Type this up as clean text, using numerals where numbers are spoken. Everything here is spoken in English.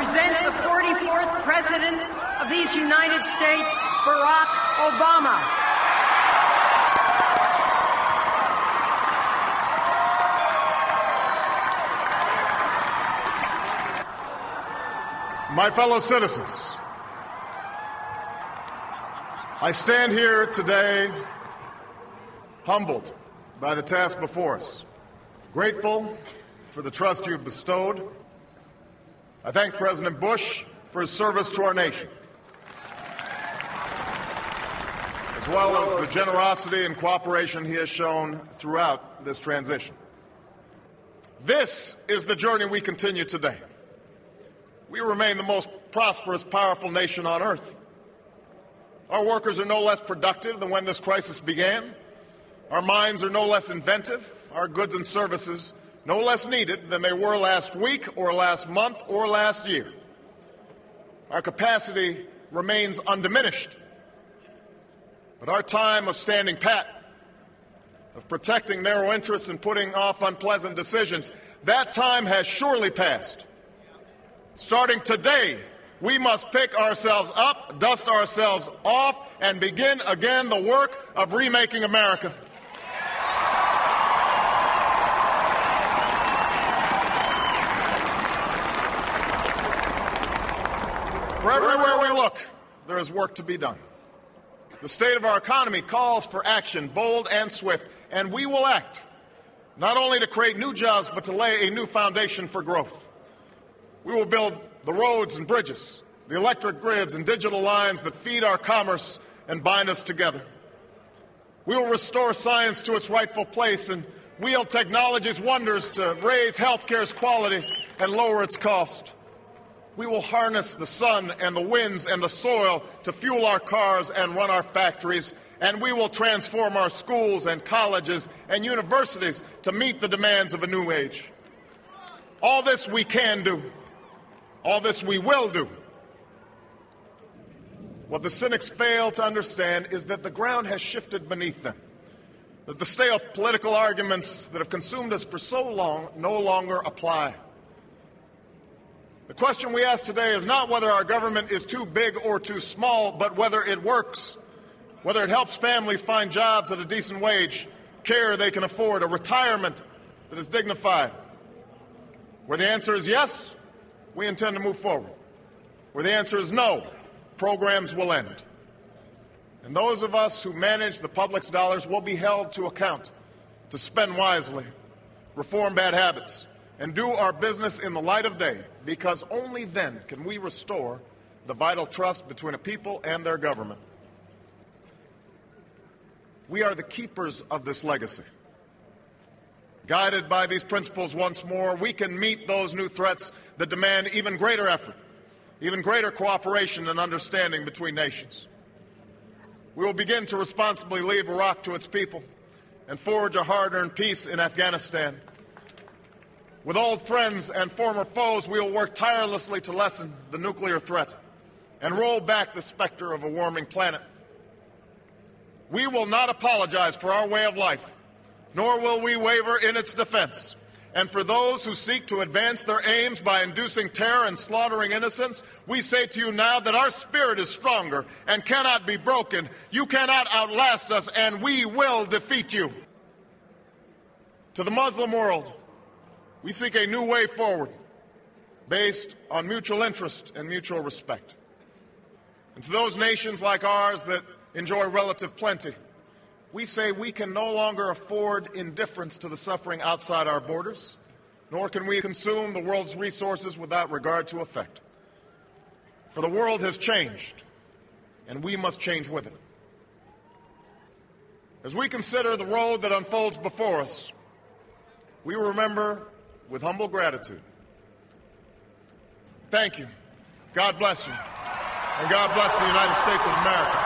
present the 44th President of these United States, Barack Obama. My fellow citizens, I stand here today humbled by the task before us, grateful for the trust you have bestowed. I thank President Bush for his service to our nation, as well as the generosity and cooperation he has shown throughout this transition. This is the journey we continue today. We remain the most prosperous, powerful nation on earth. Our workers are no less productive than when this crisis began. Our minds are no less inventive. Our goods and services no less needed than they were last week or last month or last year. Our capacity remains undiminished. But our time of standing pat, of protecting narrow interests and putting off unpleasant decisions, that time has surely passed. Starting today, we must pick ourselves up, dust ourselves off, and begin again the work of remaking America. For everywhere we look, there is work to be done. The state of our economy calls for action, bold and swift, and we will act, not only to create new jobs, but to lay a new foundation for growth. We will build the roads and bridges, the electric grids and digital lines that feed our commerce and bind us together. We will restore science to its rightful place and wield technology's wonders to raise healthcare's quality and lower its cost. We will harness the sun and the winds and the soil to fuel our cars and run our factories, and we will transform our schools and colleges and universities to meet the demands of a new age. All this we can do. All this we will do. What the cynics fail to understand is that the ground has shifted beneath them, that the stale political arguments that have consumed us for so long no longer apply. The question we ask today is not whether our government is too big or too small, but whether it works, whether it helps families find jobs at a decent wage, care they can afford, a retirement that is dignified. Where the answer is yes, we intend to move forward. Where the answer is no, programs will end. And those of us who manage the public's dollars will be held to account to spend wisely, reform bad habits, and do our business in the light of day, because only then can we restore the vital trust between a people and their government. We are the keepers of this legacy. Guided by these principles once more, we can meet those new threats that demand even greater effort, even greater cooperation and understanding between nations. We will begin to responsibly leave Iraq to its people and forge a hard-earned peace in Afghanistan. With old friends and former foes, we will work tirelessly to lessen the nuclear threat and roll back the specter of a warming planet. We will not apologize for our way of life, nor will we waver in its defense. And for those who seek to advance their aims by inducing terror and slaughtering innocents, we say to you now that our spirit is stronger and cannot be broken. You cannot outlast us, and we will defeat you. To the Muslim world, we seek a new way forward based on mutual interest and mutual respect. And to those nations like ours that enjoy relative plenty, we say we can no longer afford indifference to the suffering outside our borders, nor can we consume the world's resources without regard to effect. For the world has changed, and we must change with it. As we consider the road that unfolds before us, we remember with humble gratitude. Thank you. God bless you. And God bless the United States of America.